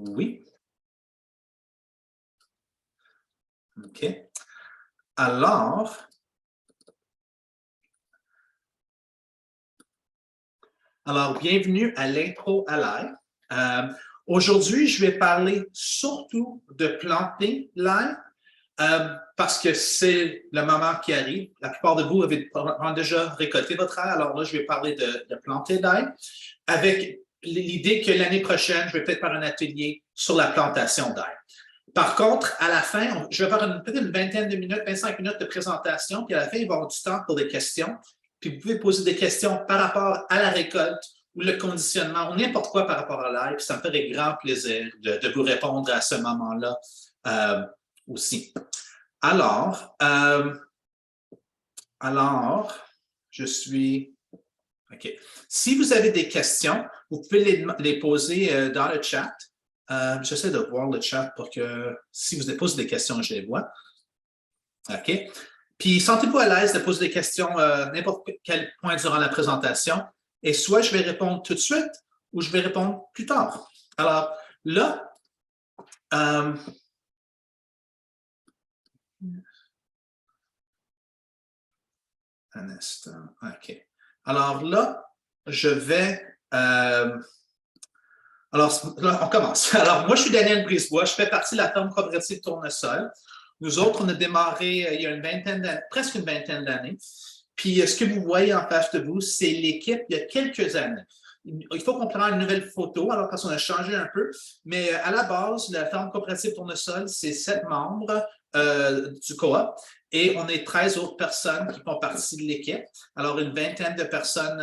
Oui. OK. Alors, bienvenue à l'intro à l'ail. Aujourd'hui, je vais parler surtout de planter l'ail parce que c'est le moment qui arrive. La plupart de vous avez déjà récolté votre ail, alors là, je vais parler de planter l'ail avec l'idée que l'année prochaine, je vais peut-être faire un atelier sur la plantation d'ail. Par contre, à la fin, je vais faire peut-être une vingtaine de minutes, 25 minutes de présentation, puis à la fin, il va y avoir du temps pour des questions. Puis vous pouvez poser des questions par rapport à la récolte ou le conditionnement ou n'importe quoi par rapport à l'ail. Puis ça me ferait grand plaisir de vous répondre à ce moment-là aussi. Alors, je suis... OK. Si vous avez des questions, vous pouvez les poser dans le chat. J'essaie de voir le chat pour que si vous posez des questions, je les vois. OK. Puis, sentez-vous à l'aise de poser des questions n'importe quel point durant la présentation. Et soit je vais répondre tout de suite ou je vais répondre plus tard. Alors, là, un instant. OK. Alors là, je vais... Alors, là, on commence. Alors, moi, je suis Daniel Brisebois. Je fais partie de la ferme coopérative Tournesol. Nous autres, on a démarré il y a presque une vingtaine d'années. Puis, ce que vous voyez en face de vous, c'est l'équipe il y a quelques années. Il faut qu'on prenne une nouvelle photo, alors parce qu'on a changé un peu. Mais à la base, la ferme coopérative Tournesol, c'est 7 membres du coop. Et on est 13 autres personnes qui font partie de l'équipe. Alors, une vingtaine de personnes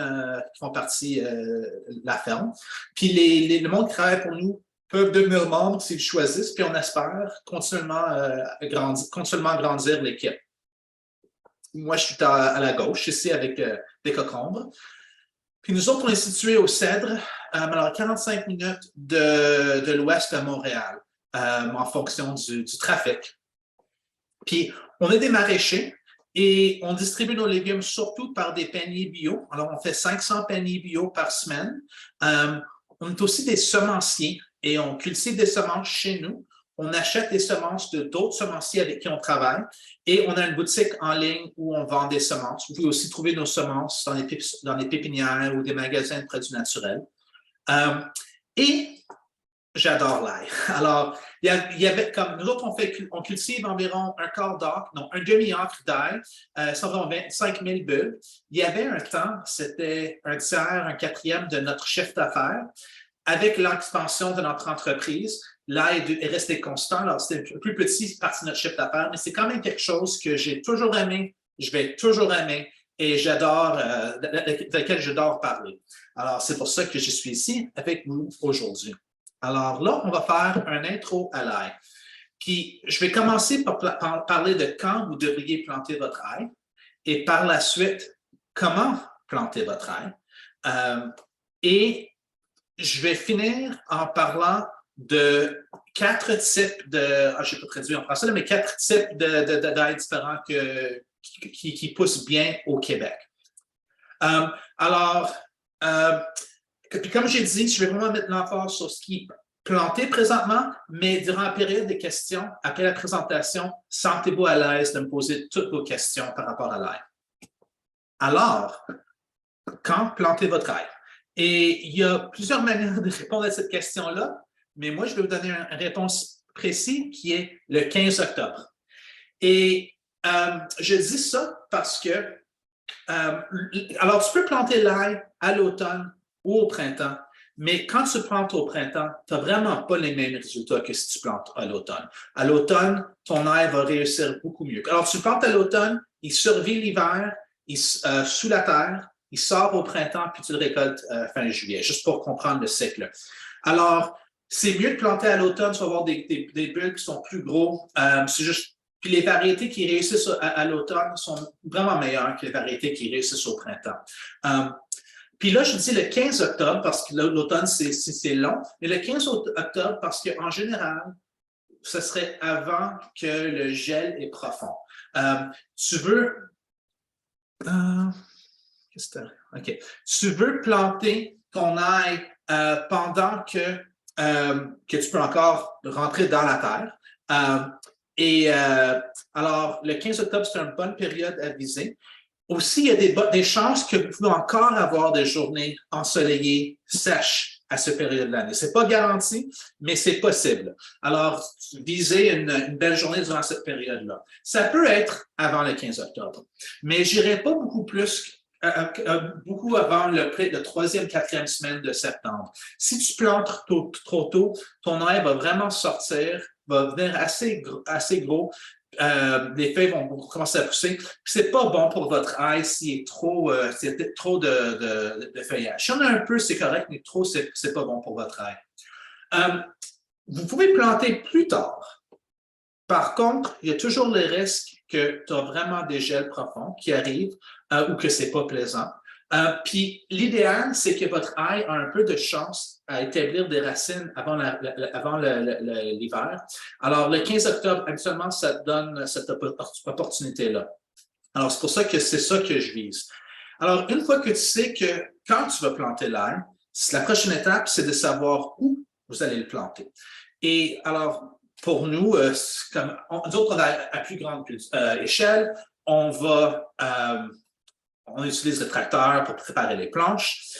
qui font partie de la ferme. Puis, le monde qui travaille pour nous peuvent devenir membres s'ils choisissent. Puis, on espère continuellement grandir l'équipe. Moi, je suis à la gauche, ici, avec des cocombres. Puis, nous autres, on est situés au Cèdre, alors 45 minutes de l'ouest de Montréal, en fonction du trafic. Puis, on est des maraîchers et on distribue nos légumes surtout par des paniers bio. Alors, on fait 500 paniers bio par semaine. On est aussi des semenciers et on cultive des semences chez nous. On achète des semences de d'autres semenciers avec qui on travaille et on a une boutique en ligne où on vend des semences. Vous pouvez aussi trouver nos semences dans les pépinières ou des magasins de produits naturels. Et j'adore l'ail. Alors, il y avait comme nous autres, on cultive environ un demi-acre d'ail, ça environ 25 000 bulbes. Il y avait un temps, c'était un tiers, un quatrième de notre chiffre d'affaires. Avec l'expansion de notre entreprise, l'ail est resté constant. Alors, c'était une plus petite partie de notre chiffre d'affaires, mais c'est quand même quelque chose que j'ai toujours aimé, je vais toujours aimer et j'adore, de laquelle j'adore parler. Alors, c'est pour ça que je suis ici avec vous aujourd'hui. Alors là, on va faire un intro à l'ail. Puis, je vais commencer par parler de quand vous devriez planter votre ail et par la suite, comment planter votre ail. Et je vais finir en parlant de 4 types de, je ne sais pas traduire en français, mais 4 types d'ail différents qui poussent bien au Québec. Puis comme j'ai dit, je vais vraiment mettre l'emphase sur ce qui est planté présentement, mais durant la période des questions, après la présentation, sentez-vous à l'aise de me poser toutes vos questions par rapport à l'ail. Alors, quand planter votre ail? Et il y a plusieurs manières de répondre à cette question-là, mais moi, je vais vous donner une réponse précise qui est le 15 octobre. Et je dis ça parce que, alors tu peux planter l'ail à l'automne ou au printemps, mais quand tu plantes au printemps, tu n'as vraiment pas les mêmes résultats que si tu plantes à l'automne. À l'automne, ton ail va réussir beaucoup mieux. Alors, tu plantes à l'automne, il survit l'hiver, sous la terre, il sort au printemps, puis tu le récoltes fin juillet, juste pour comprendre le cycle. Alors, c'est mieux de planter à l'automne, tu vas avoir des bulbes qui sont plus gros. C'est juste. Puis les variétés qui réussissent à l'automne sont vraiment meilleures que les variétés qui réussissent au printemps. Puis là, je dis le 15 octobre parce que l'automne, c'est long, mais le 15 octobre parce qu'en général, ce serait avant que le gel est profond. Tu veux... OK. Tu veux planter ton ail pendant que que tu peux encore rentrer dans la terre. Alors, le 15 octobre, c'est une bonne période à viser. Aussi, il y a des chances que vous pouvez encore avoir des journées ensoleillées, sèches à cette période de l'année. Ce n'est pas garanti, mais c'est possible. Alors, visez une belle journée durant cette période-là. Ça peut être avant le 15 octobre, mais je n'irai pas beaucoup avant le troisième, quatrième semaine de septembre. Si tu plantes trop tôt, ton ail va vraiment sortir, va devenir assez gros. Les feuilles vont commencer à pousser. C'est pas bon pour votre ail s'il y a trop de feuillage. Si on a un peu, c'est correct, mais trop, c'est pas bon pour votre ail. Vous pouvez planter plus tard. Par contre, il y a toujours le risque que tu as vraiment des gels profonds qui arrivent ou que c'est pas plaisant. Puis l'idéal, c'est que votre ail a un peu de chance à établir des racines avant l'hiver. Alors, le 15 octobre, habituellement, ça donne cette opportunité-là. Alors, c'est pour ça que c'est ça que je vise. Alors, une fois que tu sais que quand tu vas planter l'ail, la prochaine étape, c'est de savoir où vous allez le planter. Et alors, pour nous, nous autres, à plus grande échelle, on utilise le tracteur pour préparer les planches.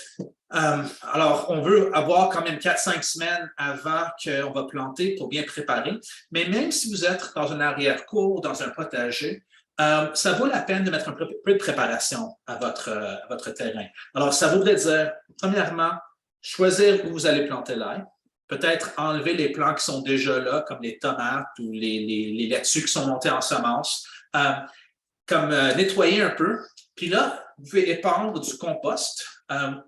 Alors, on veut avoir quand même 4-5 semaines avant qu'on va planter pour bien préparer. Mais même si vous êtes dans une arrière-cour, dans un potager, ça vaut la peine de mettre un peu de préparation à votre terrain. Alors, ça voudrait dire, premièrement, choisir où vous allez planter l'ail. Peut-être enlever les plants qui sont déjà là, comme les tomates ou les laitues qui sont montées en semences. Nettoyer un peu. Puis là, vous pouvez épandre du compost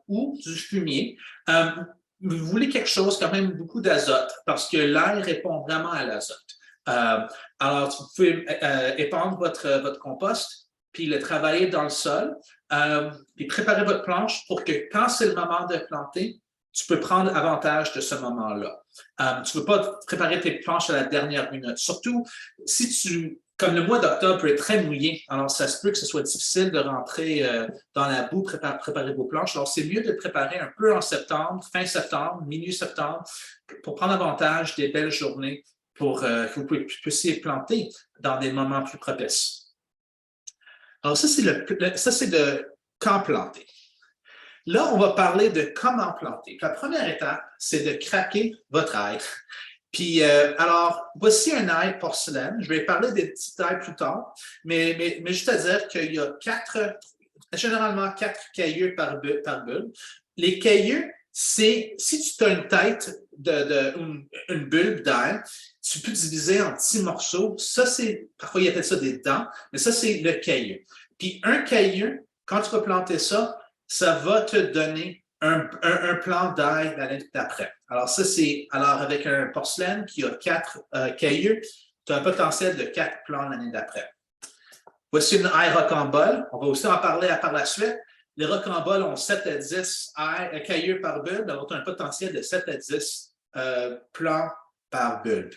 ou du fumier. Vous voulez quelque chose, quand même, beaucoup d'azote, parce que l'ail répond vraiment à l'azote. Alors, vous pouvez épandre votre compost, puis le travailler dans le sol, puis préparer votre planche pour que quand c'est le moment de planter, tu peux prendre avantage de ce moment-là. Tu ne veux pas préparer tes planches à la dernière minute. Surtout, comme le mois d'octobre peut être très mouillé, alors ça se peut que ce soit difficile de rentrer dans la boue, préparer vos planches. Alors, c'est mieux de préparer un peu en septembre, fin septembre, milieu septembre, pour prendre avantage des belles journées pour que vous puissiez planter dans des moments plus propices. Alors, ça, c'est de quand planter. Là, on va parler de comment planter. La première étape, c'est de craquer votre ail. Puis, alors, voici un ail porcelaine. Je vais parler des petits ailes plus tard, mais juste à dire qu'il y a généralement 4 cailleux par bulbe. Les cailleux, si tu as une tête une bulbe d'ail, tu peux diviser en petits morceaux. Ça, parfois, ils appellent ça des dents, mais ça, c'est le cailleux. Puis, un cailleux, quand tu vas planter ça, ça va te donner un plant d'ail l'année d'après. Alors, avec un porcelaine qui a 4 cailleux, tu as un potentiel de 4 plants l'année d'après. Voici une ail rocambole. On va aussi en parler par la suite. Les rocamboles ont 7 à 10 cailleux par bulbe, alors tu as un potentiel de 7 à 10 plants par bulbe.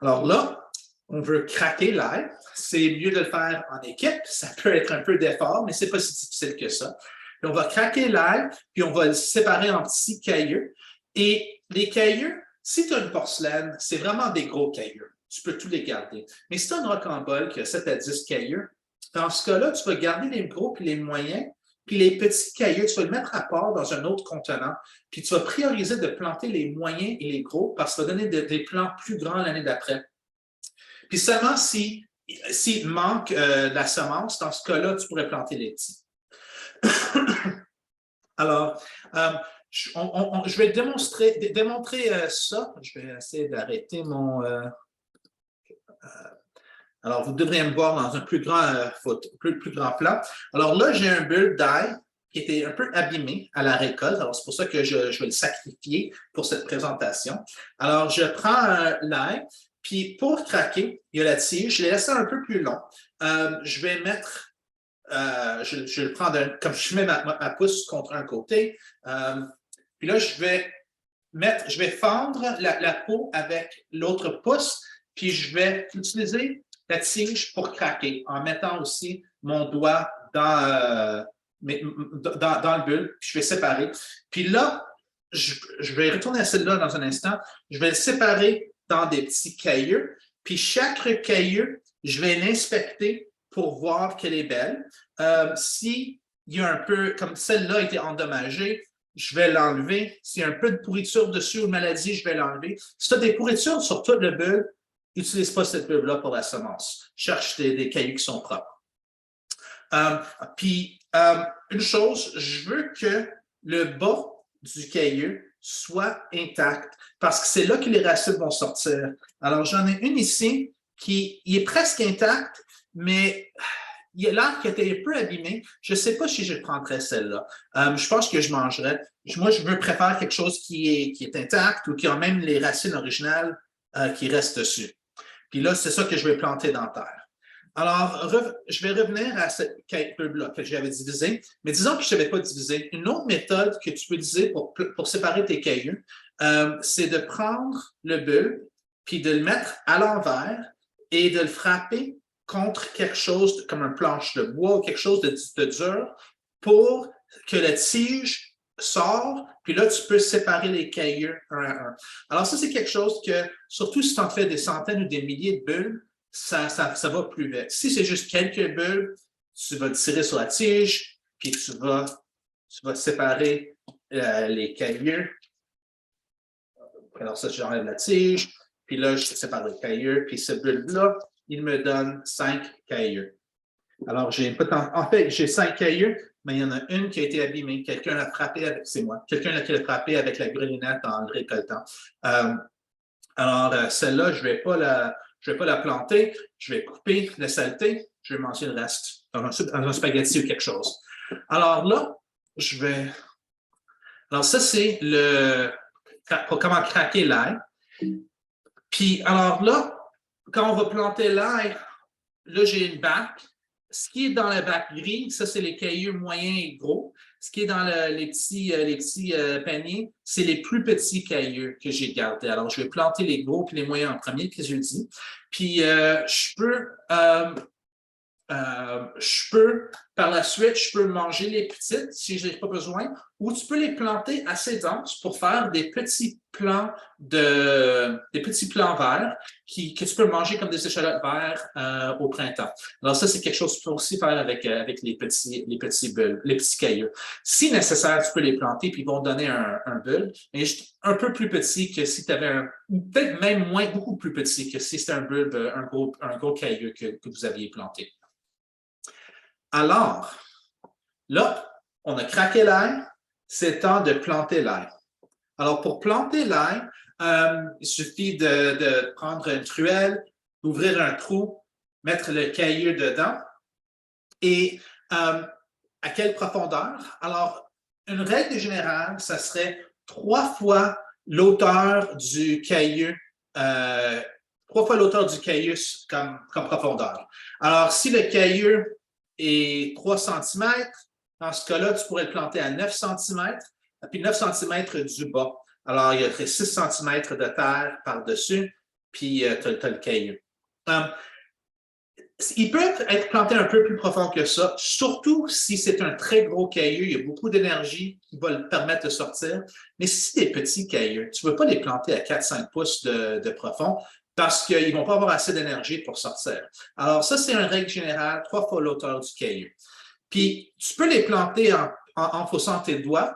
Alors là, on veut craquer l'ail. C'est mieux de le faire en équipe. Ça peut être un peu d'effort, mais ce n'est pas si difficile que ça. Puis on va craquer l'ail, puis on va le séparer en petits cailleux. Et les cailleux, si tu as une porcelaine, c'est vraiment des gros cailleux. Tu peux tous les garder. Mais si tu as une rocambole qui a 7 à 10 cailleux, dans ce cas-là, tu vas garder les gros puis les moyens, puis les petits cailleux, tu vas les mettre à part dans un autre contenant, puis tu vas prioriser de planter les moyens et les gros parce que ça va donner des plants plus grands l'année d'après. Puis seulement s'il manque la semence, dans ce cas-là, tu pourrais planter les petits. Alors, je vais démontrer ça. Je vais essayer d'arrêter mon... alors, vous devriez me voir dans un plus grand plan. Alors là, j'ai un bulbe d'ail qui était un peu abîmé à la récolte. Alors, c'est pour ça que je vais le sacrifier pour cette présentation. Alors, je prends l'ail, puis pour craquer, il y a la tige. Je l'ai laissé un peu plus long. Je vais mettre... je le prends comme je mets ma pouce contre un côté. Puis là, je vais fendre la peau avec l'autre pouce, puis je vais utiliser la tige pour craquer en mettant aussi mon doigt dans le bulbe, puis je vais séparer. Puis là, je vais retourner à celle-là dans un instant. Je vais le séparer dans des petits cailleux. Puis chaque caillou, je vais l'inspecter pour voir qu'elle est belle. Si il y a un peu, comme celle-là a été endommagée, je vais l'enlever. S'il y a un peu de pourriture dessus ou de maladie, je vais l'enlever. Si tu as des pourritures sur toute le bulbe, n'utilise pas cette bulbe-là pour la semence. Cherche des cailloux qui sont propres. Puis, une chose, je veux que le bas du caillou soit intact parce que c'est là que les racines vont sortir. Alors, j'en ai une ici qui est presque intacte, mais il a l'air qu'elle était un peu abîmée. Je ne sais pas si je prendrais celle-là. Je pense que je mangerais. Moi, je préfère quelque chose qui est intact ou qui a même les racines originales qui restent dessus. Puis là, c'est ça que je vais planter dans la terre. Alors, je vais revenir à cette bulbe-là que j'avais divisé, mais disons que je ne savais pas diviser. Une autre méthode que tu peux utiliser pour séparer tes cailloux, c'est de prendre le bulbe, puis de le mettre à l'envers et de le frapper contre quelque chose comme un planche de bois ou quelque chose de dur pour que la tige sort, puis là, tu peux séparer les cailloux un à un. Alors, ça, c'est quelque chose que, surtout si tu en fais des centaines ou des milliers de bulbes, ça va plus vite. Si c'est juste quelques bulbes, tu vas tirer sur la tige, puis tu vas séparer les cailloux. Alors ça, j'enlève la tige, puis là, je sépare les cailloux, puis ce bulbe-là, il me donne 5 cailloux. Alors, en fait, j'ai 5 cailloux, mais il y en a une qui a été abîmée. Quelqu'un l'a frappé avec, c'est moi, quelqu'un l'a frappé avec la grelinette en le récoltant. Alors, celle-là, je ne vais pas la planter, je vais couper la saleté, je vais manger le reste dans un spaghetti ou quelque chose. Alors là, alors ça, c'est pour comment craquer l'ail. Puis, alors là, quand on va planter l'ail, là, j'ai une bac. Ce qui est dans la bac gris, ça, c'est les cailloux moyens et gros. Ce qui est dans les petits paniers, c'est les plus petits cailloux que j'ai gardés. Alors, je vais planter les gros puis les moyens en premier, que je dis. Puis, par la suite, je peux manger les petites si je n'ai pas besoin, ou tu peux les planter assez denses pour faire des petits plants verts que tu peux manger comme des échalotes vertes au printemps. Alors ça, c'est quelque chose que tu peux aussi faire avec les petits bulbes, les petits cailloux. Si nécessaire, tu peux les planter puis ils vont donner un bulbe, mais un peu plus petit que si tu avais peut-être même beaucoup plus petit que si c'était un bulbe, un gros caillou que vous aviez planté. Alors, là, on a craqué l'ail, c'est temps de planter l'ail. Alors, pour planter l'ail, il suffit de prendre une truelle, d'ouvrir un trou, mettre le caillou dedans. Et à quelle profondeur? Alors, une règle générale, ça serait 3 fois l'auteur du caillou, 3 fois l'auteur du caillou comme profondeur. Alors, si le caillou est 3 cm, dans ce cas-là, tu pourrais le planter à 9 cm, puis 9 cm du bas. Alors, il y a 6 cm de terre par-dessus, puis tu as le caillou. Il peut être planté un peu plus profond que ça, surtout si c'est un très gros caillou, il y a beaucoup d'énergie qui va le permettre de sortir. Mais si c'est des petits cailloux, tu ne veux pas les planter à 4-5 pouces de profond parce qu'ils ne vont pas avoir assez d'énergie pour sortir. Alors ça, c'est une règle générale, 3 fois l'auteur du caillou. Puis, tu peux les planter en faussant tes doigts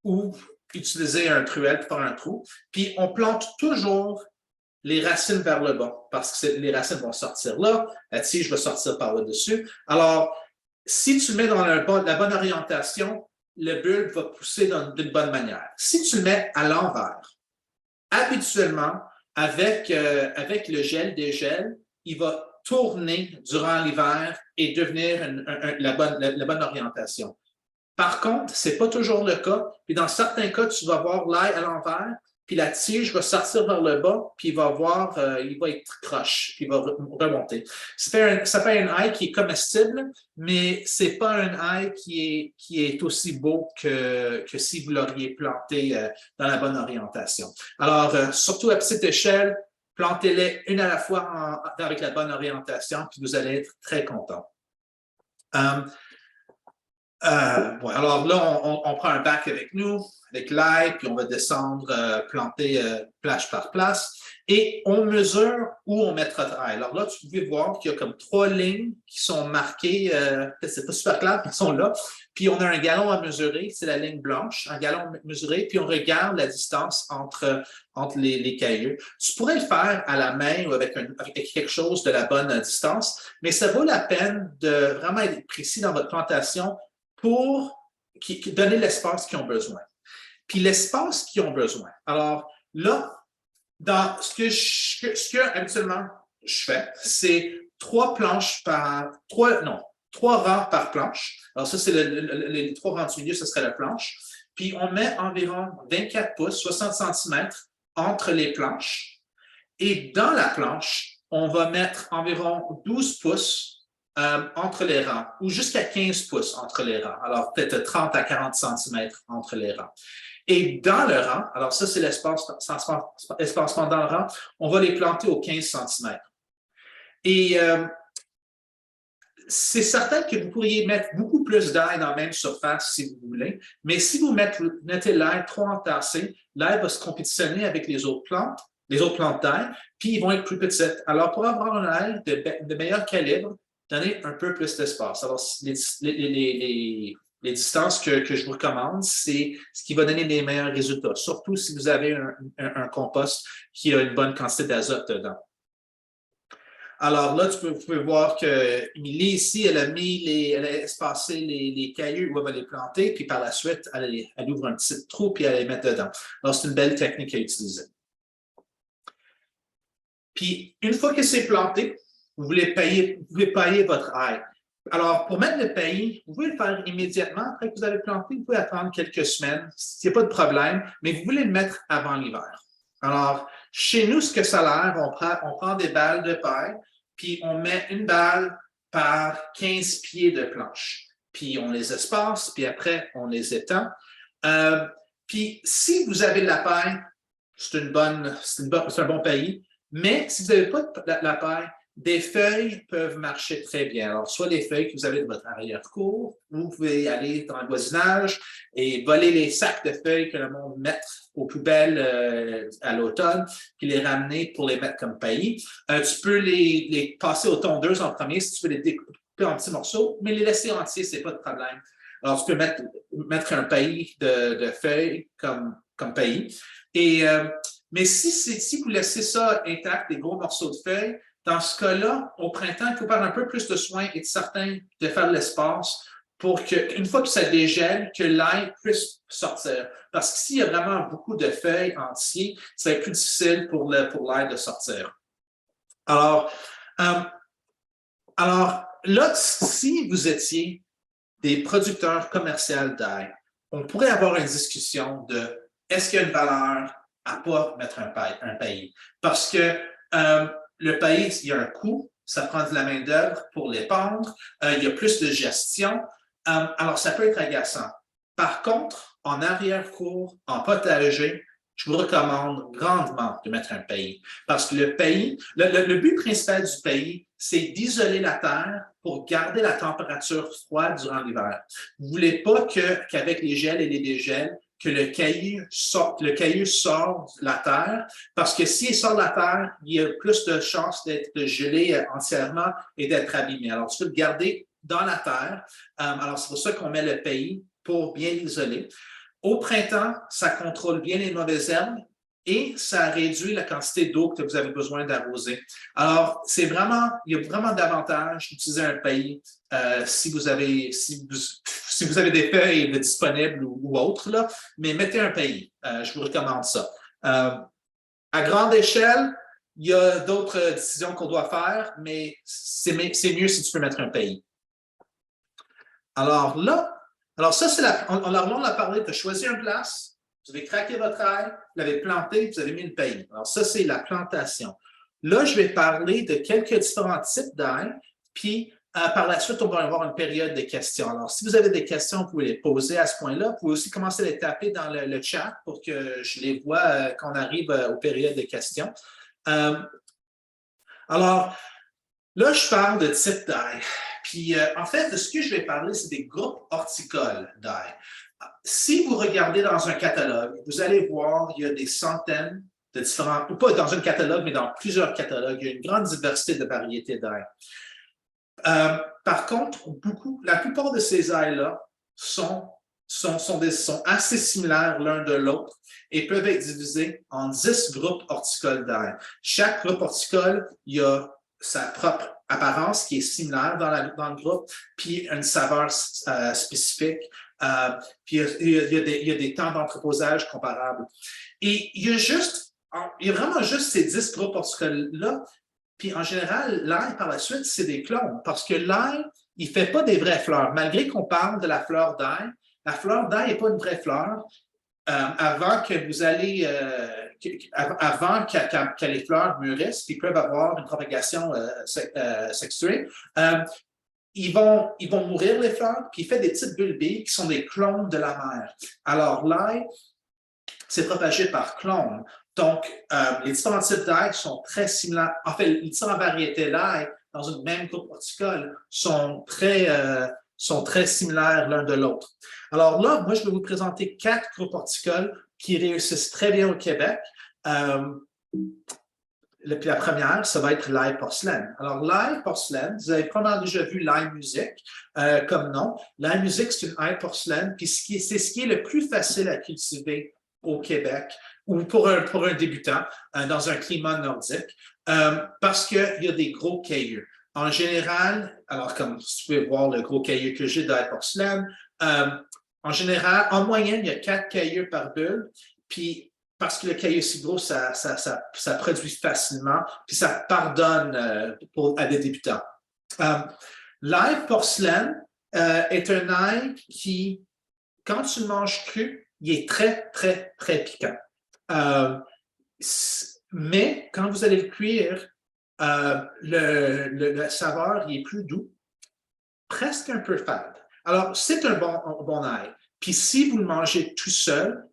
ou utiliser un truelle pour faire un trou. Puis, on plante toujours les racines vers le bas, parce que les racines vont sortir là, la tige va sortir par le dessus. Alors, si tu le mets dans la bonne orientation, le bulbe va pousser d'une bonne manière. Si tu le mets à l'envers, habituellement, avec le gel-dégel, il va tourner durant l'hiver et devenir la bonne orientation. Par contre, ce n'est pas toujours le cas. Puis dans certains cas, tu vas voir l'ail à l'envers, puis la tige va sortir vers le bas, puis il va être croche, puis il va remonter. Ça fait un ail qui est comestible, mais ce n'est pas un ail qui est aussi beau que si vous l'auriez planté dans la bonne orientation. Alors, surtout à petite échelle, plantez-les une à la fois avec la bonne orientation, puis vous allez être très content. Bon, alors là, on prend un bac avec nous, avec l'ail, puis on va descendre, planter plage par place, et on mesure où on mettra notre ail. Alors là, tu pouvez voir qu'il y a comme 3 lignes qui sont marquées, c'est pas super clair, mais qui sont là, puis on a un gallon à mesurer, c'est la ligne blanche, un gallon mesuré, puis on regarde la distance entre les cailloux. Tu pourrais le faire à la main ou avec quelque chose de la bonne distance, mais ça vaut la peine de vraiment être précis dans votre plantation pour donner l'espace qu'ils ont besoin. Puis l'espace qu'ils ont besoin. Alors là, dans ce que habituellement je fais, c'est 3 rangs par planche. Alors ça, c'est les 3 rangs du milieu, ce serait la planche. Puis on met environ 24 pouces, 60 centimètres entre les planches. Et dans la planche, on va mettre environ 12 pouces entre les rangs, ou jusqu'à 15 pouces entre les rangs. Alors, peut-être 30 à 40 centimètres entre les rangs. Et dans le rang, alors ça, c'est l'espacement dans le rang, on va les planter aux 15 centimètres. Et c'est certain que vous pourriez mettre beaucoup plus d'ail dans la même surface si vous voulez, mais si vous mettez l'ail trop entassé, l'ail va se compétitionner avec les autres plantes d'ail, puis ils vont être plus petites. Alors, pour avoir un ail de meilleur calibre, donnez un peu plus d'espace. Alors, les distances que je vous recommande, c'est ce qui va donner les meilleurs résultats, surtout si vous avez un compost qui a une bonne quantité d'azote dedans. Alors là, vous pouvez voir qu'Émilie, ici, elle a espacé les cailloux où elle va les planter, puis par la suite, elle ouvre un petit trou, puis elle les met dedans. Alors, c'est une belle technique à utiliser. Puis, une fois que c'est planté, vous voulez pailler votre ail. Alors, pour mettre le paillis, vous pouvez le faire immédiatement après que vous avez planté. Vous pouvez attendre quelques semaines, il n'y a pas de problème, mais vous voulez le mettre avant l'hiver. Alors, chez nous, ce que ça a l'air, on prend des balles de paille, puis on met une balle par 15 pieds de planche. Puis on les espace, puis après, on les étend. Puis si vous avez de la paille, c'est un bon paillis. Mais si vous n'avez pas de la paille, des feuilles peuvent marcher très bien. Alors, soit les feuilles que vous avez de votre arrière-cour, ou vous pouvez aller dans le voisinage et voler les sacs de feuilles que le monde met aux poubelles à l'automne, puis les ramener pour les mettre comme paillis. Tu peux les passer aux tondeuses en premier si tu veux les découper en petits morceaux, mais les laisser entiers, ce n'est pas de problème. Alors, tu peux mettre un paillis de feuilles comme paillis. Mais si vous laissez ça intact, des gros morceaux de feuilles, dans ce cas-là, au printemps, il faut faire un peu plus de soin et de certain de faire de l'espace pour qu'une fois que ça dégèle, que l'ail puisse sortir. Parce que s'il y a vraiment beaucoup de feuilles entières, ça va être plus difficile pour l'ail de sortir. Alors là, si vous étiez des producteurs commerciaux d'ail, on pourrait avoir une discussion de est-ce qu'il y a une valeur à ne pas mettre un paillis? Parce que le paillis, il y a un coût, ça prend de la main-d'œuvre pour l'épandre, il y a plus de gestion, alors ça peut être agaçant. Par contre, en arrière-cour, en potager, je vous recommande grandement de mettre un paillis. Parce que le paillis, le but principal du paillis, c'est d'isoler la terre pour garder la température froide durant l'hiver. Vous ne voulez pas qu'avec les gels et les dégels, que le caillou sort de la terre, parce que s'il sort de la terre, il y a plus de chances d'être gelé entièrement et d'être abîmé. Alors, tu peux le garder dans la terre. Alors, c'est pour ça qu'on met le paillis pour bien l'isoler. Au printemps, ça contrôle bien les mauvaises herbes et ça réduit la quantité d'eau que vous avez besoin d'arroser. Alors, il y a vraiment d'avantages d'utiliser un paillis si vous avez des feuilles disponibles ou autres, là, mais mettez un paillis. Je vous recommande ça. À grande échelle, il y a d'autres décisions qu'on doit faire, mais c'est mieux si tu peux mettre un paillis. Alors ça, on a parlé de choisir une place, vous avez craqué votre ail, vous l'avez planté, vous avez mis une paillis. Alors ça, c'est la plantation. Là, je vais parler de quelques différents types d'ail, puis par la suite, on va avoir une période de questions. Alors, si vous avez des questions, vous pouvez les poser à ce point-là. Vous pouvez aussi commencer à les taper dans le chat pour que je les vois quand on arrive aux périodes de questions. Alors, là, je parle de type d'ail. Puis en fait, de ce que je vais parler, c'est des groupes horticoles d'ail. Si vous regardez dans un catalogue, vous allez voir, il y a des centaines de différents, ou pas dans un catalogue, mais dans plusieurs catalogues, il y a une grande diversité de variétés d'ail. Par contre, la plupart de ces ailes-là sont assez similaires l'un de l'autre et peuvent être divisés en 10 groupes horticoles d'ail. Chaque groupe horticole, il y a sa propre apparence qui est similaire dans le groupe, puis une saveur spécifique, puis il y a des temps d'entreposage comparables. Et il y a vraiment juste ces 10 groupes horticoles-là. Puis en général, l'ail, par la suite, c'est des clones, parce que l'ail, il ne fait pas des vraies fleurs. Malgré qu'on parle de la fleur d'ail, la fleur d'ail n'est pas une vraie fleur. Avant que les fleurs mûrissent, qui peuvent avoir une propagation sexuée, ils vont mourir, les fleurs, puis il fait des petites bulbilles qui sont des clones de la mère. Alors, l'ail, c'est propagé par clones. Donc, les différents types d'ail sont très similaires. En fait, les différentes variétés d'ail dans une même groupe horticole sont très similaires l'un de l'autre. Alors là, moi, je vais vous présenter 4 groupes horticoles qui réussissent très bien au Québec. Puis la première, ça va être l'ail porcelaine. Alors, l'ail porcelaine, vous avez probablement déjà vu l'ail musique comme nom. L'ail musique, c'est une ail porcelaine, puis c'est ce qui est le plus facile à cultiver au Québec ou pour un débutant dans un climat nordique parce qu'il y a des gros cailleux. En général, alors comme vous pouvez voir le gros cailleux que j'ai d'ail porcelaine, en général, en moyenne, il y a 4 cailleux par bulle, puis parce que le caillou est si gros, ça produit facilement, puis ça pardonne à des débutants. L'ail porcelaine est un ail qui, quand tu le manges cru, il est très, très, très piquant. Mais quand vous allez le cuire, le saveur il est plus doux, presque un peu fade. Alors, c'est un bon ail. Puis si vous le mangez tout seul,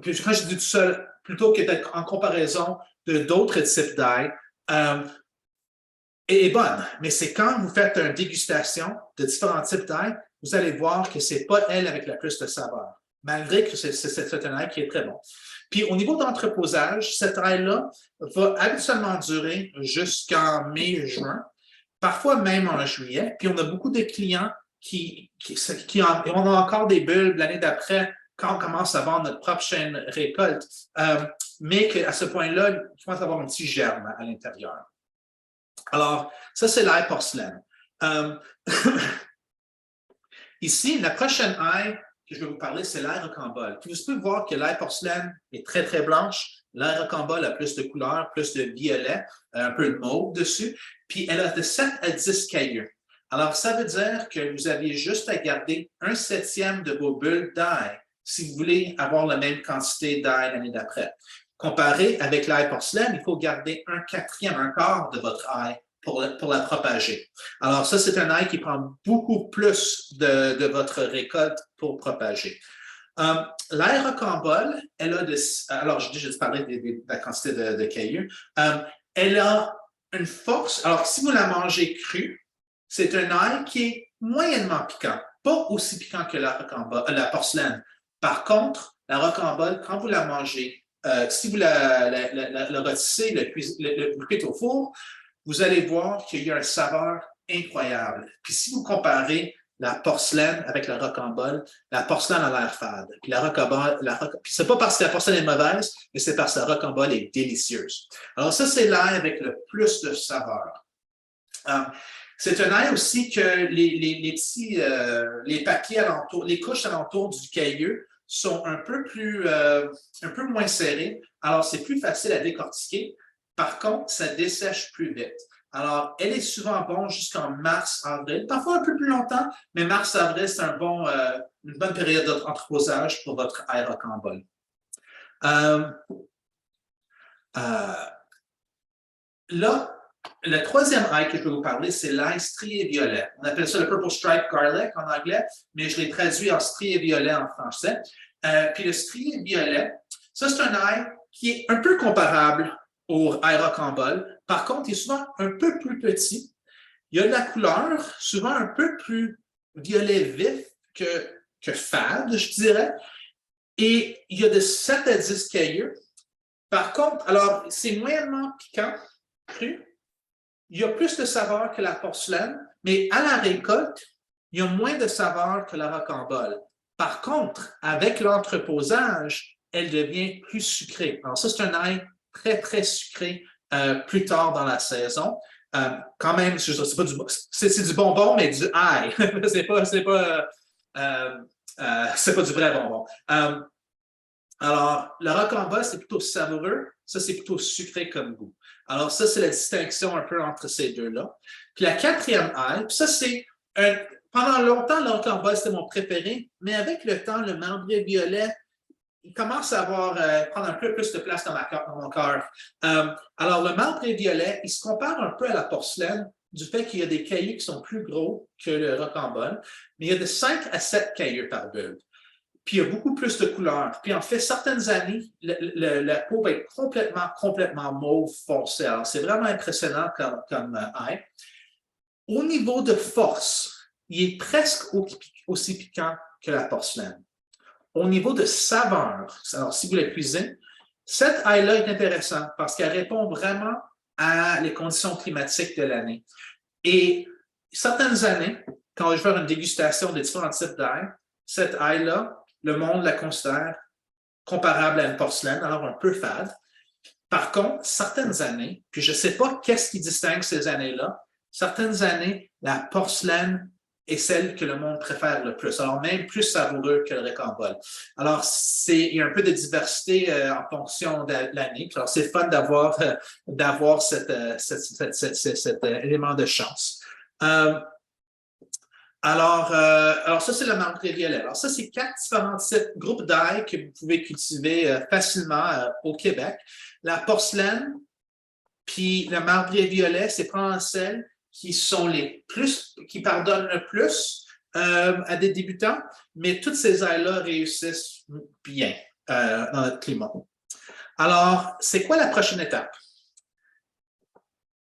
puis quand je dis tout seul, plutôt que d'être en comparaison de d'autres types d'ail, est bonne. Mais c'est quand vous faites une dégustation de différents types d'ail, vous allez voir que ce n'est pas elle avec la plus de saveur, malgré que c'est un ail qui est très bon. Puis au niveau d'entreposage, cette ail-là va habituellement durer jusqu'en mai-juin, parfois même en juillet. Puis on a beaucoup de clients qui on a encore des bulbes l'année d'après quand on commence à vendre notre propre chaîne récolte, mais qu'à ce point-là, il commence à avoir un petit germe à l'intérieur. Alors, ça, c'est l'ail porcelaine. Ici, la prochaine ail que je vais vous parler, c'est l'ail rocambole. Puis vous pouvez voir que l'ail porcelaine est très, très blanche. L'ail rocambole a plus de couleurs, plus de violet, un peu de mauve dessus. Puis elle a de 7 à 10 cailleux. Alors, ça veut dire que vous aviez juste à garder 1/7 de vos bulles d'ail si vous voulez avoir la même quantité d'ail l'année d'après. Comparé avec l'ail porcelaine, il faut garder 1/4, un quart de votre ail pour la propager. Alors ça, c'est un ail qui prend beaucoup plus de votre récolte pour propager. L'ail rocambole, elle a alors j'ai déjà parlé de la quantité de cailleux, elle a une force, alors si vous la mangez crue, c'est un ail qui est moyennement piquant, pas aussi piquant que la porcelaine. Par contre, la rocambole, quand vous la mangez, si vous la rôtissez, le cuitez au four, vous allez voir qu'il y a une saveur incroyable. Puis si vous comparez la porcelaine avec la rocambole, la porcelaine a l'air fade. Puis la rocambole, puis c'est pas parce que la porcelaine est mauvaise, mais c'est parce que la rocambole est délicieuse. Alors ça, c'est l'ail avec le plus de saveur. C'est un ail aussi que les papiers alentour, les couches alentour du cailleux sont un peu moins serrées. Alors, c'est plus facile à décortiquer. Par contre, ça dessèche plus vite. Alors, elle est souvent bonne jusqu'en mars-avril, parfois un peu plus longtemps, mais mars-avril, c'est une bonne période d'entreposage pour votre ail rocambole. Là, le troisième ail que je vais vous parler, c'est l'ail strié violet. On appelle ça le Purple Stripe Garlic en anglais, mais je l'ai traduit en strié violet en français. Puis le strié violet, ça, c'est un ail qui est un peu comparable au ail rocambole. Par contre, il est souvent un peu plus petit Il y a de la couleur, souvent un peu plus violet vif que fade, je dirais. Et il y a de 7 à 10 cailloux. Par contre, alors, c'est moyennement piquant, cru. Il y a plus de saveur que la porcelaine, mais à la récolte, il y a moins de saveur que la rocambole. Par contre, avec l'entreposage, elle devient plus sucrée. Alors ça, c'est un ail très, très sucré plus tard dans la saison. Quand même, c'est du bonbon, mais du ail. C'est pas du vrai bonbon. Alors, le rocambole, c'est plutôt savoureux. Ça, c'est plutôt sucré comme goût. Alors, ça, c'est la distinction un peu entre ces deux-là. Puis la quatrième ail, puis ça, c'est pendant longtemps, le rocambole, c'était mon préféré, mais avec le temps, le marbré violet, il commence à prendre un peu plus de place dans mon cœur. Alors, le marbré violet, il se compare un peu à la porcelaine du fait qu'il y a des cailloux qui sont plus gros que le rocambole, mais il y a de 5 à 7 cailloux par bulbe. Puis il y a beaucoup plus de couleurs. Puis en fait, certaines années, la peau va être complètement mauve foncé. Alors, c'est vraiment impressionnant comme ail. Au niveau de force, il est presque aussi piquant que la porcelaine. Au niveau de saveur, alors si vous la cuisinez, cette ail-là est intéressante parce qu'elle répond vraiment à les conditions climatiques de l'année. Et certaines années, quand je vais faire une dégustation des différents types d'ail, cette ail-là, le monde la considère comparable à une porcelaine, alors un peu fade. Par contre, certaines années, puis je ne sais pas qu'est-ce qui distingue ces années-là, certaines années, la porcelaine est celle que le monde préfère le plus, alors même plus savoureux que le rocambole. Alors, il y a un peu de diversité en fonction de l'année. Alors, c'est fun d'avoir cet élément de chance. Alors, ça, c'est le marbré violet. Alors, ça, c'est 4 différents groupes d'ail que vous pouvez cultiver facilement au Québec. La porcelaine, puis le marbré violet, c'est prendre celles qui sont qui pardonnent le plus à des débutants, mais toutes ces ailes-là réussissent bien dans notre climat. Alors, c'est quoi la prochaine étape?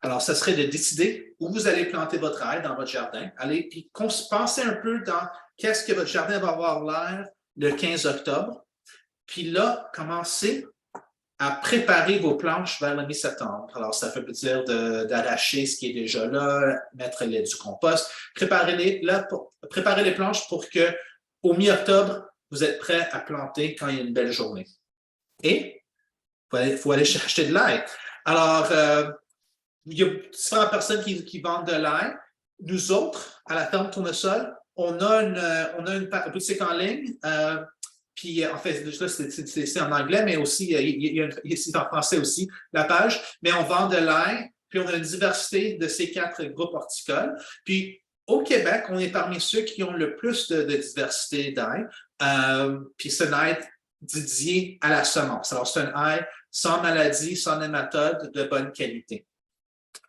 Alors, ce serait de décider où vous allez planter votre ail dans votre jardin. Allez, puis pensez un peu dans qu'est-ce que votre jardin va avoir l'air le 15 octobre. Puis là, commencez à préparer vos planches vers le mi-septembre. Alors, ça fait dire d'arracher ce qui est déjà là, mettre du compost, préparer les planches pour qu'au mi-octobre, vous êtes prêt à planter quand il y a une belle journée. Et il faut aller acheter de l'ail. Alors, il y a différentes personnes qui vendent de l'ail. Nous autres, à la ferme Tournesol, on a une boutique en ligne. Puis, en fait, là, c'est en anglais, mais aussi, c'est en français aussi, la page. Mais on vend de l'ail, puis on a une diversité de ces 4 groupes horticoles. Puis, au Québec, on est parmi ceux qui ont le plus de diversité d'ail. Puis, c'est un ail dédié à la semence. Alors, c'est un ail sans maladie, sans nématode, de bonne qualité.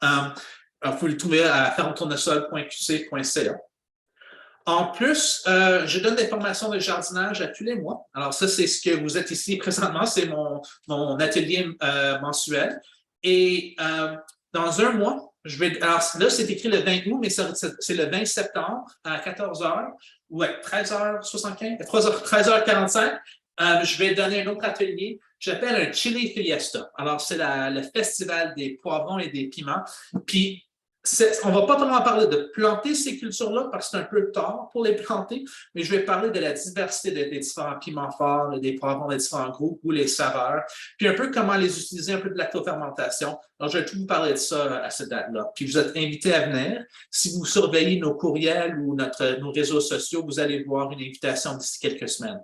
Alors, vous pouvez le trouver à fermetournesol.qc.ca. En plus, je donne des formations de jardinage à tous les mois. Alors, ça, c'est ce que vous êtes ici présentement, c'est mon atelier mensuel. Et dans un mois, alors là, c'est écrit le 20 août, mais c'est le 20 septembre à 14h, ou à 13h75, 13h45. Je vais donner un autre atelier, j'appelle un Chili Fiesta. Alors, c'est le festival des poivrons et des piments. Puis, on ne va pas vraiment parler de planter ces cultures-là parce que c'est un peu tard pour les planter, mais je vais parler de la diversité des différents piments forts, des poivrons, des différents groupes ou les saveurs, puis un peu comment les utiliser, un peu de lactofermentation. Alors, je vais tout vous parler de ça à cette date-là. Puis, vous êtes invités à venir. Si vous surveillez nos courriels ou nos réseaux sociaux, vous allez voir une invitation d'ici quelques semaines.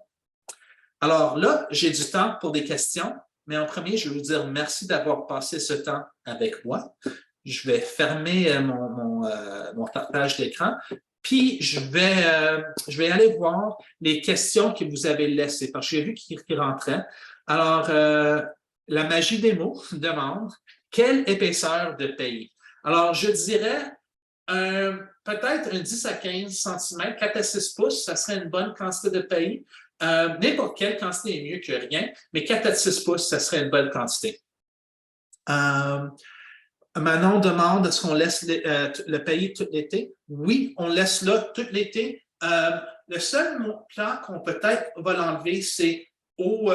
Alors là, j'ai du temps pour des questions, mais en premier, je vais vous dire merci d'avoir passé ce temps avec moi. Je vais fermer mon partage d'écran, puis je vais aller voir les questions que vous avez laissées, parce que j'ai vu qu'ils rentraient. Alors, la magie des mots demande « Quelle épaisseur de pays? » Alors, je dirais peut-être un 10 à 15 cm, 4 à 6 pouces, ça serait une bonne quantité de pays. N'importe quelle quantité est mieux que rien, mais 4 à 6 pouces, ça serait une bonne quantité. Manon demande, est-ce qu'on laisse le pays tout l'été? Oui, on laisse là tout l'été. Le seul plan qu'on peut-être va l'enlever, c'est au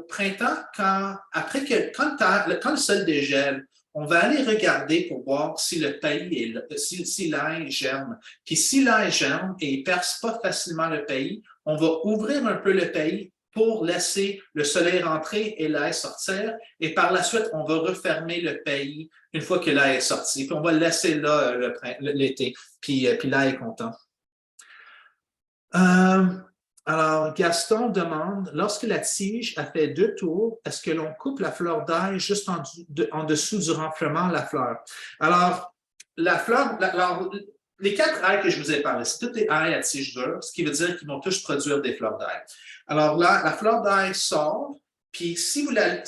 printemps, quand le sol dégèle, on va aller regarder pour voir si le pays est si l'ail germe. Puis si l'ail germe et ne perce pas facilement le pays, on va ouvrir un peu le pays pour laisser le soleil rentrer et l'air sortir. Et par la suite, on va refermer le pays une fois que l'air est sorti. Puis on va le laisser là l'été. Puis l'air est content. Alors, Gaston demande, lorsque la tige a fait 2 tours, est-ce que l'on coupe la fleur d'ail juste en dessous du renflement de la fleur? Alors, les 4 ailes que je vous ai parlé, c'est toutes les ailes à tige dure, ce qui veut dire qu'ils vont tous produire des fleurs d'ail. Alors là, la fleur d'ail sort, puis si vous la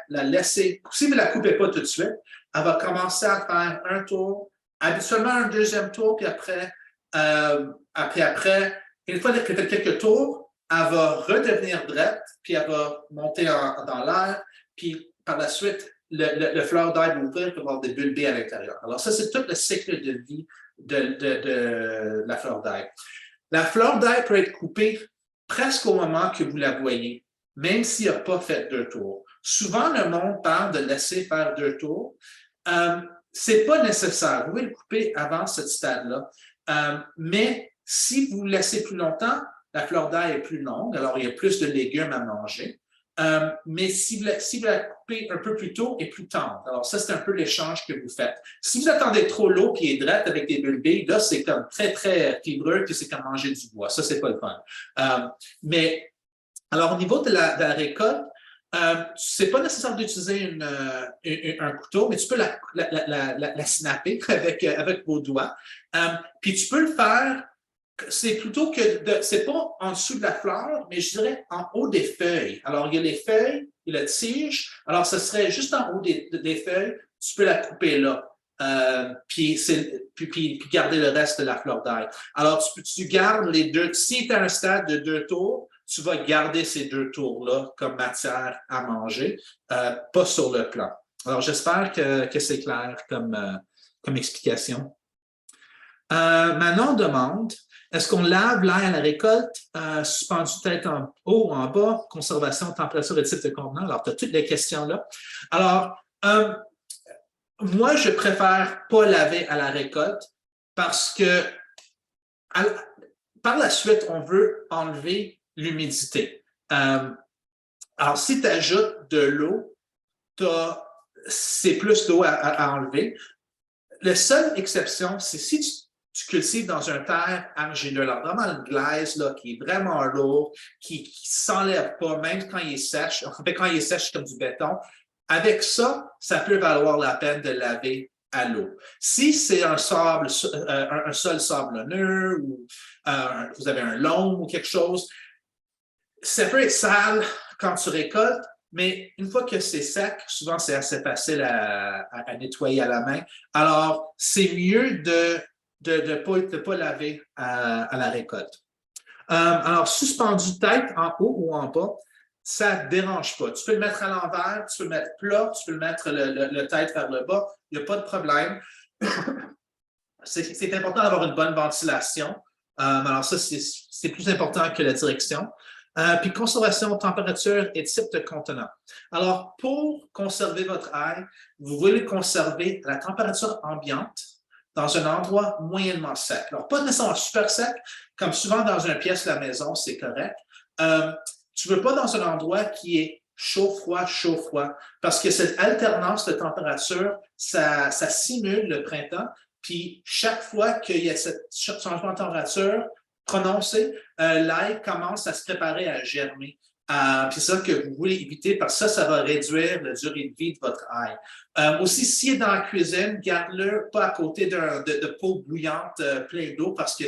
laissez, si vous ne la coupez pas tout de suite, elle va commencer à faire un tour, habituellement un deuxième tour, puis après, une fois qu'elle fait quelques tours, elle va redevenir droite, puis elle va monter dans l'air, puis par la suite, le fleur d'ail va ouvrir pour avoir des bulbes à l'intérieur. Alors ça, c'est tout le cycle de vie de la fleur d'ail. La fleur d'ail peut être coupée presque au moment que vous la voyez, même s'il n'a pas fait 2 tours. Souvent, le monde parle de laisser faire 2 tours. Ce n'est pas nécessaire. Vous pouvez le couper avant ce stade-là. Mais si vous le laissez plus longtemps, la fleur d'ail est plus longue, alors il y a plus de légumes à manger. Mais si vous la coupez un peu plus tôt et plus tendre, alors ça, c'est un peu l'échange que vous faites. Si vous attendez trop l'eau qui est droite avec des bulbes, là, c'est comme très, très fibreux, puis c'est comme manger du bois. Ça, c'est pas le fun. Mais, alors, au niveau de la récolte, c'est pas nécessaire d'utiliser un couteau, mais tu peux la snapper avec vos doigts. Puis tu peux le faire, c'est plutôt que, c'est pas en dessous de la fleur, mais je dirais en haut des feuilles. Alors, il y a les feuilles, il y a la tige. Alors, ce serait juste en haut des feuilles, tu peux la couper là. Puis garder le reste de la fleur d'ail. Alors, tu gardes les 2. Si tu as un stade de 2 tours, tu vas garder ces 2 tours-là comme matière à manger, pas sur le plan. Alors, j'espère que c'est clair comme explication. Manon demande, est-ce qu'on lave l'air à la récolte, suspendu peut-être en haut ou en bas, conservation, température et type de contenant? Alors, tu as toutes les questions là. Alors, moi, je préfère pas laver à la récolte parce que par la suite, on veut enlever l'humidité. Alors, si tu ajoutes de l'eau, c'est plus d'eau à enlever. La seule exception, c'est si tu cultives dans un terre argileux, alors vraiment une glaise là, qui est vraiment lourde, qui ne s'enlève pas, même quand il est sèche. En fait, quand il est sèche, c'est comme du béton. Avec ça, ça peut valoir la peine de laver à l'eau. Si c'est un sol sablonneux ou vous avez un loam ou quelque chose, ça peut être sale quand tu récoltes, mais une fois que c'est sec, souvent c'est assez facile à nettoyer à la main. Alors, c'est mieux de ne pas laver à la récolte. Alors, suspendu tête en haut ou en bas, ça ne dérange pas. Tu peux le mettre à l'envers, tu peux le mettre plat, tu peux le mettre le tête vers le bas, il n'y a pas de problème. C'est important d'avoir une bonne ventilation. Alors ça, c'est plus important que la direction. Puis conservation, température et type de contenant. Alors, pour conserver votre ail, vous voulez le conserver à la température ambiante dans un endroit moyennement sec. Alors, pas nécessairement super sec, comme souvent dans une pièce de la maison, c'est correct. Tu ne veux pas dans un endroit qui est chaud-froid, chaud-froid, parce que cette alternance de température, ça simule le printemps, puis chaque fois qu'il y a ce changement de température prononcé, l'ail commence à se préparer à germer. Puis c'est ça que vous voulez éviter parce que ça va réduire la durée de vie de votre ail. Aussi, s'il est dans la cuisine, garde-le pas à côté de pot bouillante plein d'eau parce que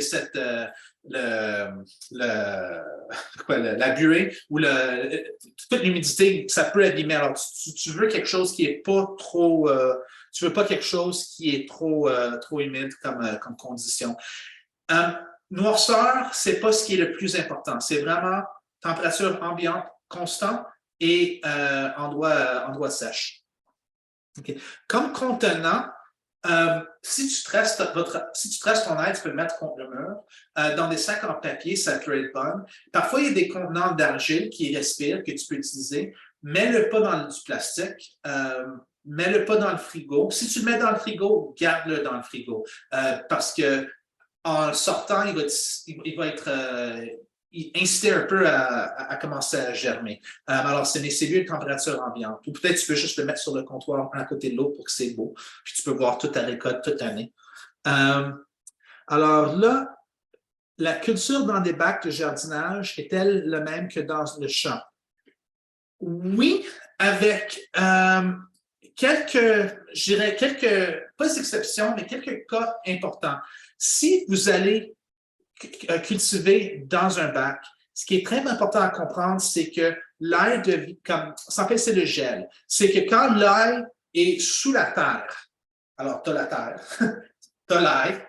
la buée ou toute l'humidité, ça peut abîmer. Alors, tu veux quelque chose qui est pas trop... tu veux pas quelque chose qui est trop humide comme condition. Noirceur, c'est pas ce qui est le plus important. C'est vraiment température ambiante constante et endroit sèche. Okay. Comme contenant, si tu stresses ton aide, tu peux le mettre contre le mur. Dans des sacs en papier, ça peut être bon. Parfois, il y a des contenants d'argile qui respirent que tu peux utiliser. Mets-le pas dans du plastique. Mets-le pas dans le frigo. Si tu le mets dans le frigo, garde-le dans le frigo. Parce que en sortant, il va être inciter un peu à commencer à germer. Alors, c'est des cellules température ambiante. Ou peut-être tu peux juste le mettre sur le comptoir à côté de l'eau pour que c'est beau. Puis tu peux voir toute ta récolte toute l'année. Alors là, la culture dans des bacs de jardinage est-elle la même que dans le champ? Oui, avec je dirais pas exceptions, mais quelques cas importants. Si vous allez cultiver dans un bac, ce qui est très important à comprendre, c'est que l'air de comme ça fait, c'est le gel. C'est que quand l'air est sous la terre, alors tu as la terre, tu as l'air,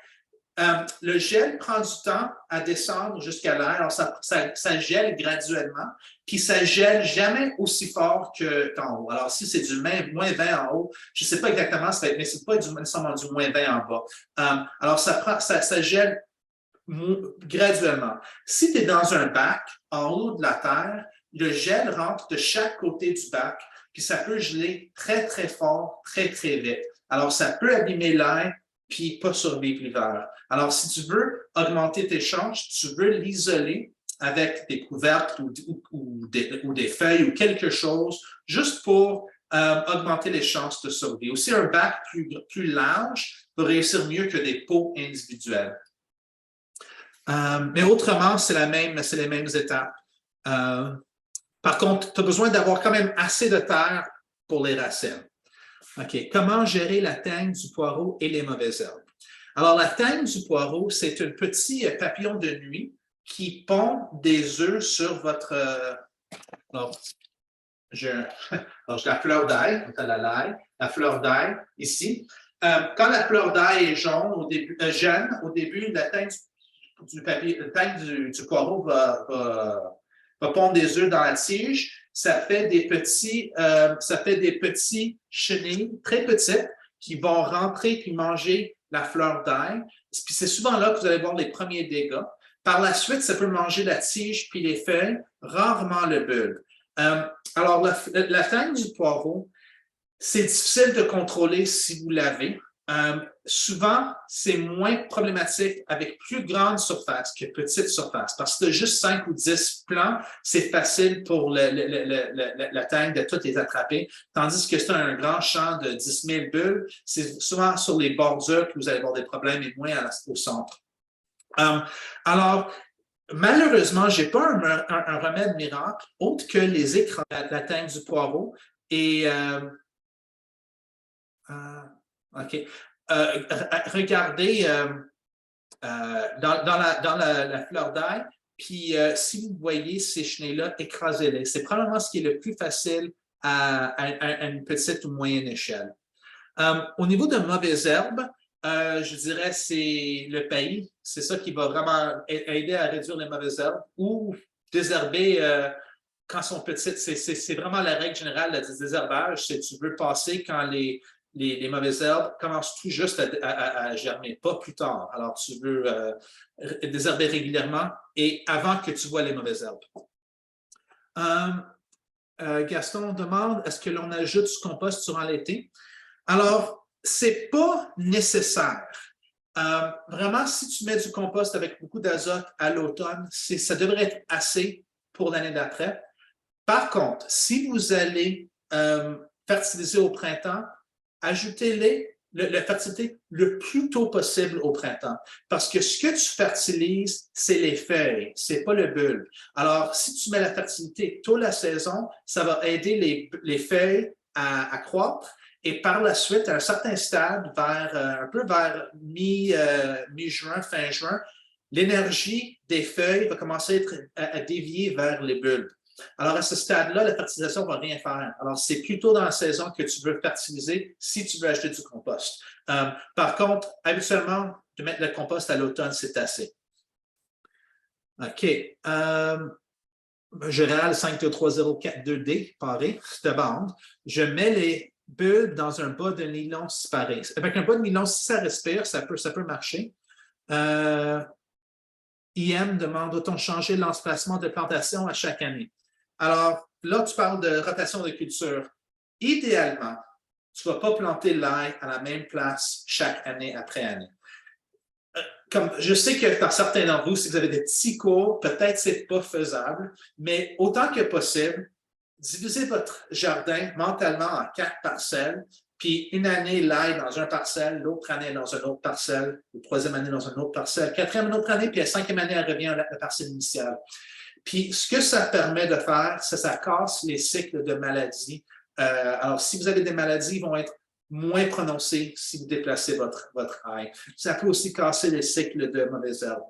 le gel prend du temps à descendre jusqu'à l'air. Alors, ça gèle graduellement, puis ça gèle jamais aussi fort qu'en haut. Alors, si c'est du moins 20 en haut, je ne sais pas exactement, mais ce n'est pas nécessairement du moins 20 en bas. Alors, ça gèle graduellement. Si tu es dans un bac en haut de la terre, le gel rentre de chaque côté du bac, puis ça peut geler très, très fort, très, très vite. Alors, ça peut abîmer l'air, puis pas survivre l'hiver. Alors, si tu veux augmenter tes chances, tu veux l'isoler avec des couvercles ou des feuilles ou quelque chose, juste pour augmenter les chances de survie. Aussi, un bac plus large va réussir mieux que des pots individuels. Mais autrement, c'est les mêmes étapes. Par contre, tu as besoin d'avoir quand même assez de terre pour les racines. OK. Comment gérer la teigne du poireau et les mauvaises herbes? Alors, la teigne du poireau, c'est un petit papillon de nuit qui pond des œufs sur votre... alors, j'ai la fleur d'ail, la fleur d'ail ici. Quand la fleur d'ail est jeune, au début, la teigne du poireau va pondre des œufs dans la tige. Ça fait des petits chenilles très petites qui vont rentrer puis manger la fleur d'ail. Puis c'est souvent là que vous allez voir les premiers dégâts. Par la suite, ça peut manger la tige puis les feuilles, rarement le bulbe. Alors, la teigne du poireau, c'est difficile de contrôler si vous l'avez. Souvent, c'est moins problématique avec plus grande surface que petite surface. Parce que juste 5 ou 10 plants, c'est facile pour la teigne de toutes les attraper. Tandis que c'est un grand champ de 10 000 bulbes, c'est souvent sur les bordures que vous allez avoir des problèmes et moins au centre. Alors, malheureusement, je n'ai pas un remède miracle autre que les écrans de la teigne du poireau. Et OK. Regardez dans la fleur d'ail, puis si vous voyez ces chenilles-là, écrasez-les. C'est probablement ce qui est le plus facile à une petite ou moyenne échelle. Au niveau de mauvaises herbes, je dirais c'est le pays. C'est ça qui va vraiment aider à réduire les mauvaises herbes ou désherber quand elles sont petites. C'est vraiment la règle générale du désherbage. C'est tu veux passer quand les mauvaises herbes commencent tout juste à germer, pas plus tard. Alors, tu veux désherber régulièrement et avant que tu vois les mauvaises herbes. Gaston demande, est-ce que l'on ajoute du compost durant l'été? Alors, ce n'est pas nécessaire. Vraiment, si tu mets du compost avec beaucoup d'azote à l'automne, ça devrait être assez pour l'année d'après. Par contre, si vous allez fertiliser au printemps, ajoutez la fertilité le plus tôt possible au printemps. Parce que ce que tu fertilises, c'est les feuilles, ce n'est pas le bulbe. Alors, si tu mets la fertilité tôt la saison, ça va aider les feuilles à croître. Et par la suite, à un certain stade, un peu vers mi-juin, fin juin, l'énergie des feuilles va commencer à dévier vers les bulbes. Alors, à ce stade-là, la fertilisation ne va rien faire. Alors, c'est plutôt dans la saison que tu veux fertiliser si tu veux acheter du compost. Par contre, habituellement, de mettre le compost à l'automne, c'est assez. OK. Général 52304-2D, paré, cette bande. Je mets bulbe dans un bas de nylon séparé. Avec un bas de nylon, si ça respire, ça peut marcher. IM demande, doit-on changer l'emplacement de plantation à chaque année? Alors, là, tu parles de rotation de culture. Idéalement, tu ne vas pas planter l'ail à la même place chaque année après année. Comme je sais que dans certains d'entre vous, si vous avez des petits cours, peut-être ce n'est pas faisable, mais autant que possible, divisez votre jardin mentalement en 4 parcelles, puis une année l'ail dans une parcelle, l'autre année dans une autre parcelle, la troisième année dans une autre parcelle, quatrième une autre année, puis la cinquième année, elle revient à la parcelle initiale. Puis ce que ça permet de faire, c'est que ça casse les cycles de maladies. Alors, si vous avez des maladies, ils vont être moins prononcés si vous déplacez votre ail. Ça peut aussi casser les cycles de mauvaises herbes.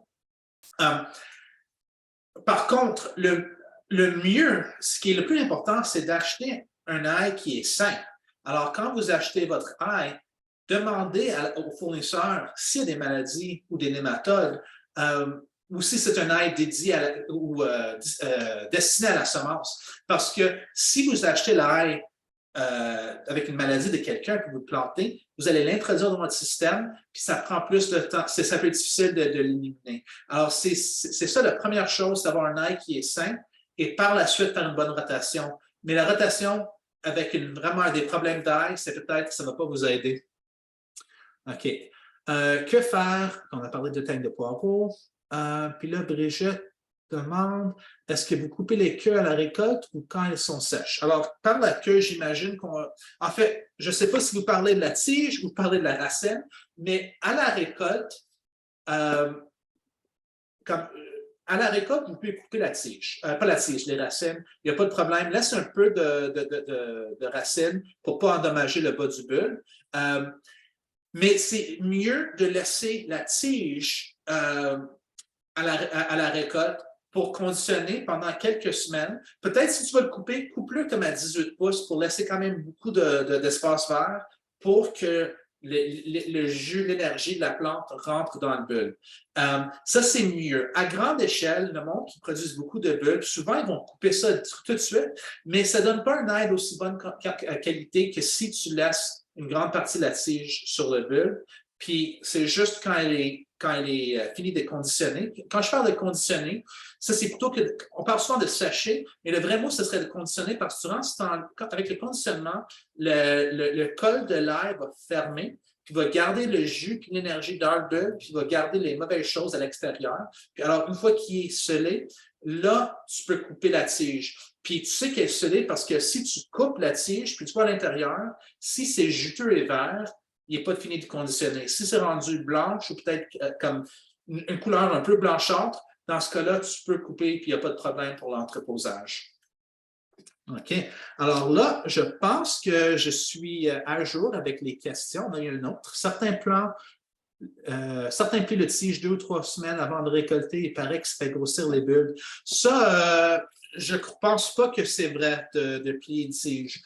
Par contre, le mieux, ce qui est le plus important, c'est d'acheter un ail qui est sain. Alors, quand vous achetez votre ail, demandez au fournisseur s'il y a des maladies ou des nématodes, ou si c'est un ail dédié destiné à la semence. Parce que si vous achetez l'ail avec une maladie de quelqu'un que vous plantez, vous allez l'introduire dans votre système, puis ça prend plus de temps. Ça peut être difficile de l'éliminer. Alors, c'est ça la première chose, d'avoir un ail qui est sain, et par la suite faire une bonne rotation. Mais la rotation avec vraiment des problèmes d'ail, c'est peut-être que ça ne va pas vous aider. OK. Que faire? On a parlé de teigne de poireaux. Puis là, Brigitte demande, est-ce que vous coupez les queues à la récolte ou quand elles sont sèches? Alors, par la queue, j'imagine qu'on... En fait, je ne sais pas si vous parlez de la tige ou vous parlez de la racine, mais à la récolte, à la récolte, vous pouvez couper la tige. Pas la tige, les racines. Il n'y a pas de problème. Laisse un peu de racines pour ne pas endommager le bas du bulbe. Mais c'est mieux de laisser la tige à la récolte pour conditionner pendant quelques semaines. Peut-être si tu vas le couper, coupe-le comme à 18 pouces pour laisser quand même beaucoup d'espace vert pour que le jus, l'énergie de la plante rentre dans le bulbe. Ça, c'est mieux. À grande échelle, le monde qui produit beaucoup de bulbes, souvent, ils vont couper ça tout de suite, mais ça ne donne pas un aide aussi bonne qualité que si tu laisses une grande partie de la tige sur le bulbe. Puis, c'est juste quand elle est finie de conditionner. Quand je parle de conditionner, ça, c'est plutôt que... On parle souvent de sécher, mais le vrai mot, ce serait de conditionner parce que avec le conditionnement, le col de l'air va fermer, puis va garder le jus puis l'énergie dans le bulbe, puis va garder les mauvaises choses à l'extérieur. Puis alors, une fois qu'il est scellé, là, tu peux couper la tige. Puis tu sais qu'elle est scellée parce que si tu coupes la tige, puis tu vois à l'intérieur, si c'est juteux et vert, il n'est pas fini de conditionner. Si c'est rendu blanche ou peut-être comme une couleur un peu blanchâtre, dans ce cas-là, tu peux couper puis il n'y a pas de problème pour l'entreposage. OK. Alors là, je pense que je suis à jour avec les questions. On a eu une autre. Certains plis de tige 2 ou 3 semaines avant de récolter, il paraît que ça fait grossir les bulbes. Ça, je ne pense pas que c'est vrai de plier une tige.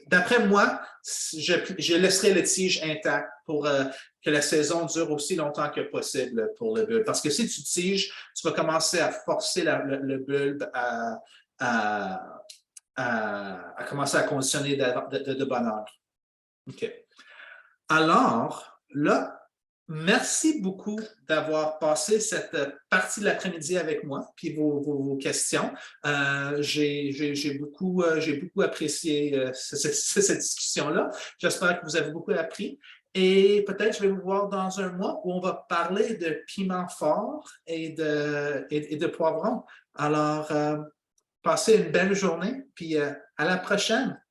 D'après moi, je laisserai le tige intact pour que la saison dure aussi longtemps que possible pour le bulbe. Parce que si tu tiges, tu vas commencer à forcer le bulbe à commencer à conditionner de bonne heure. OK. Alors, là, merci beaucoup d'avoir passé cette partie de l'après-midi avec moi, puis vos questions. J'ai beaucoup apprécié cette discussion-là. J'espère que vous avez beaucoup appris. Et peut-être je vais vous voir dans un mois où on va parler de piment fort et de poivrons. Alors, passez une belle journée, puis à la prochaine.